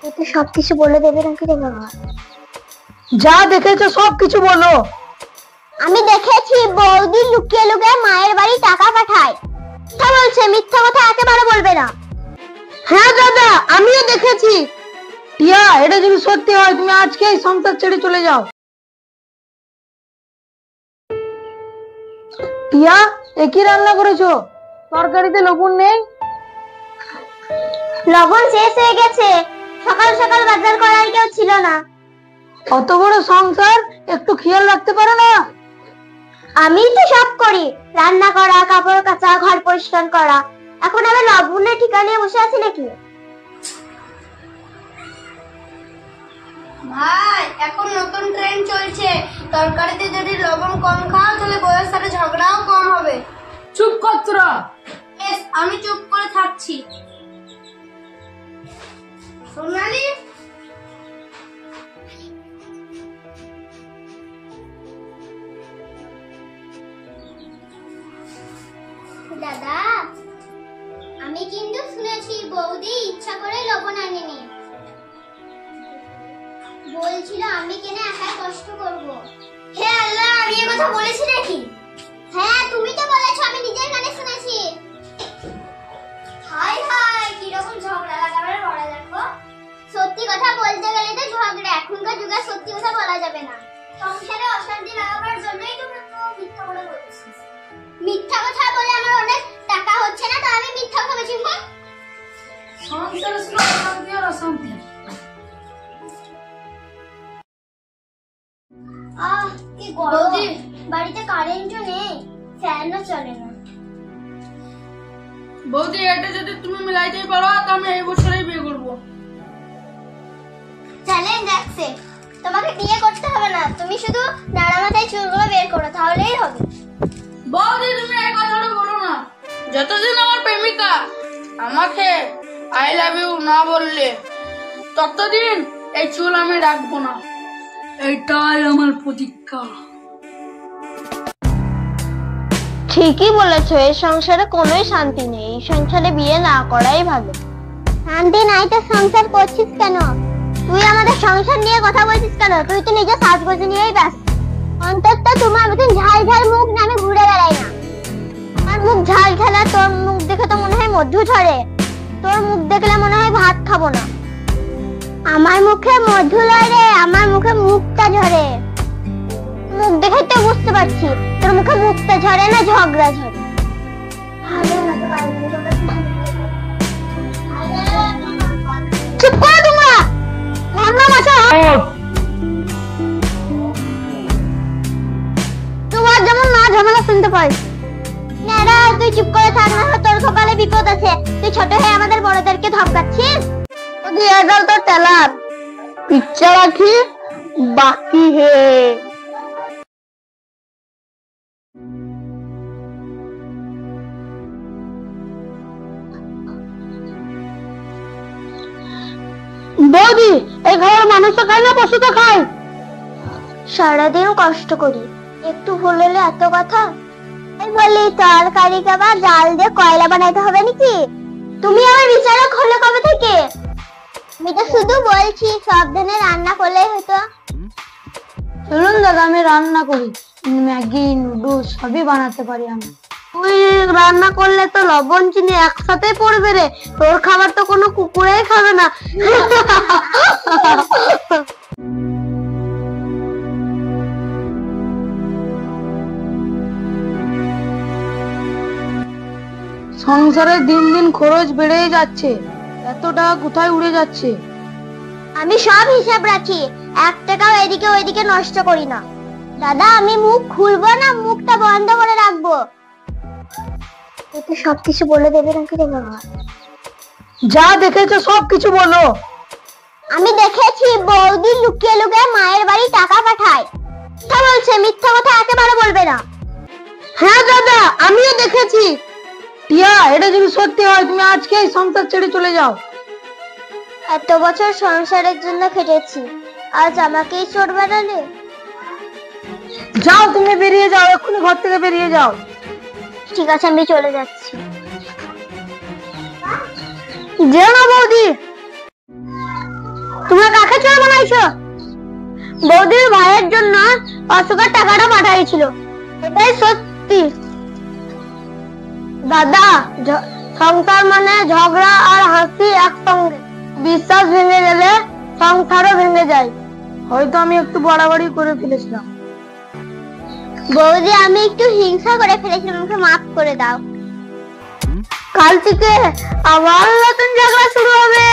এতে সবকিছু বলে দেবে নাকি রে বাবা? যা দেখেছো সবকিছু বলো। আমি দেখেছি বৌদি লুকিয়ে লুকিয়ে মায়ের বাড়ি টাকা পাঠায়। মিথ্যা বলছে, মিথ্যা কথা একেবারে বলবে না। হ্যাঁ দাদা, আমিও দেখেছি। টিয়া, এটা যদি সত্যি হয় তুমি আজকে এই সংসার ছেড়ে চলে যাও। টিয়া, একই রান্না করেছো? তরকারিতে লবণ নেই? লবণ শেষ হয়ে গেছে, সকাল সকাল বাজার করার কেউ ছিল না। অত বড় সংসার, একটু খেয়াল রাখতে পারো না? আমি তো সব করি, রান্না করা, কাপড় কাচা, ঘর পরিষ্কার করা। এখন আমি লবণের ঠিকা নিয়ে বসে আছি নাকি? ভাই, এখন নতুন ট্রেন্ড চলছে, তরকারিতে যদি লবণ কম খাও তাহলে বউয়ের সাথে ঝগড়াও কম হবে। চুপ কর তোরা। আমি চুপ করে থাকছি। সোনালি, দাদা, আমি কিন্তু শুনেছি বৌদি ইচ্ছা করে লবণ আনেনি। বলছিল আমি কেন একাই কষ্ট করব। হে আল্লাহ, আমি এই কথা বলেছি নাকি? হ্যাঁ, তুমি তো বলেছো, আমি নিজের কানে শুনেছি। হাই হাই, কি রকম ঝগড়া লাগাবার বড় দেখো। সত্যি কথা বলতে গেলে তো ঝগড়া, এখনকার যুগে সত্যি কথা বলা যাবে না। সংসারে অশান্তি লাগাবার জন্যই তো মিথ্যা কথা বলছিস। মিথ্যা কথা বলে আমার অনেক টাকা হচ্ছে না, তো আমি মিথ্যা কথা বলছি। সংসারে শুধু অশান্তি আর অশান্তি। কি গরম, বাড়িতে কারেন্টও নেই, ফ্যানও চলে না। বৌদি, এটা যদি তুমি মিলাইতে পারো তো আমি এই বছরই বিয়ে করবো। Challenge accept. তোমাকে বিয়ে করতে হবে না, তুমি শুধু নাড়া মাথায় চুলগুলো বের করো, তাহলেই হবে। বৌদি, তুমি এই কথাটা বলো না। যতদিন আমার প্রেমিকা আমাকে আই লাভ ইউ না বললে ততদিন এই চুল আমি রাখবো না। এটাই আমার প্রতিজ্ঞা। ঠিকই বলেছো, এই সংসারে কোনোই শান্তি নেই। এই সংসারে বিয়ে না করাই ভালো। শান্তি নাই তো সংসার করছিস কেন? তুই আমাদের সংসার নিয়ে কথা বলছিস কেন? তুই তো নিজের সাজগোজ নিয়েই ব্যস্ত। অন্তত তোমার মতন ঝাল ঝাল মুখ না আমি ঘুরে বেড়াই না। আমার মুখ ঝাল ঝালা, তোর মুখ দেখে তো মনে হয় মধু ঝরে। তোর মুখ দেখলে মনে হয় ভাত খাবো না। আমার মুখে মধু ঝরে, আমার মুখে মুখটা ঝরে। মুখ দেখে তো বুঝতে পারছি তোর মুখে মুখটা ঝরে না, ঝগড়া ঝরে। চুপ করো তোমরা, রান্না বাসা তোমার যেমন না ঝামেলা শুনতে পাই। নেড়া, তুই চুপ করে থাক, না তোর সকালে বিপদ আছে। তুই ছোট হয়ে আমাদের বড়দেরকে ধমকাচ্ছিস। এগাল তো টেলার পিকচার রাখি বাকি হে। বৌদি, এই ঘরের মানুষ তো খায় না, পশু তো খায়। সারাদিন কষ্ট করি, একটু ভুল হলে এত কথা। আমি বলি তরকারি খাবার জাল দিয়ে কয়লা বানাইতে হবে নাকি? তুমি আমার বিচারক হলে কবে থেকে? আমি তো শুধু বলছি সব দিনে রান্না করলেই হতো। চলুন দাদা, আমি রান্না করি। ম্যাগি, নুডলস সবই বানাতে পারি আমি। তুই রান্না করলে তো লবণ চিনি একসাথে পড়বে রে। তোর খাবার তো কোনো কুকুরেই খাবে না। সংসারে দিন দিন খরচ বেড়েই যাচ্ছে, এত টাকা কোথায় উড়ে যাচ্ছে? আমি সব হিসাব রাখি, 1 টাকাও এদিকে ওইদিকে নষ্ট করি না। দাদা, আমি মুখ খুলবো না মুখটা বন্ধ করে রাখবো? এতে সবকিছু বলে দেবে নাকি রে বাবা? যা দেখেছো সবকিছু বলো। আমি দেখেছি বৌদি লুকিয়ে লুকিয়ে মায়ের বাড়ি টাকা পাঠায়। মিথ্যা বলছে, মিথ্যা কথা একেবারে বলবে না। হ্যাঁ দাদা, আমিও দেখেছি। টিয়া, এটা যদি সত্যি হয় তুমি আজকে এই সংসার ছেড়ে চলে যাও। এত বছর সংসারের জন্য খেটেছি, আজ আমাকেই চোর বানালে। যাও, তুমি বেরিয়ে যাও, এক্ষুনি ঘর থেকে বেরিয়ে যাও। ঠিক আছে, আমি চলে যাচ্ছি। যেও না বৌদি। পাঠাইছো? বৌদির ভাইয়ের জন্য অশোকের টাকাটা পাঠাইছিল, এটাই সত্যি। দাদা, সংসার মানে ঝগড়া আর হাসি একসঙ্গে। বিশ্বাস ভেঙে গেলে সংসারও ভেঙে যায়। হয়তো আমি একটু বাড়াবাড়ি করে ফেলেছিলাম। বৌদি, আমি একটু হিংসা করে ফেলেছিলাম, আমাকে মাফ করে দাও। কাল থেকে আবার নতুন ঝগড়া শুরু হবে।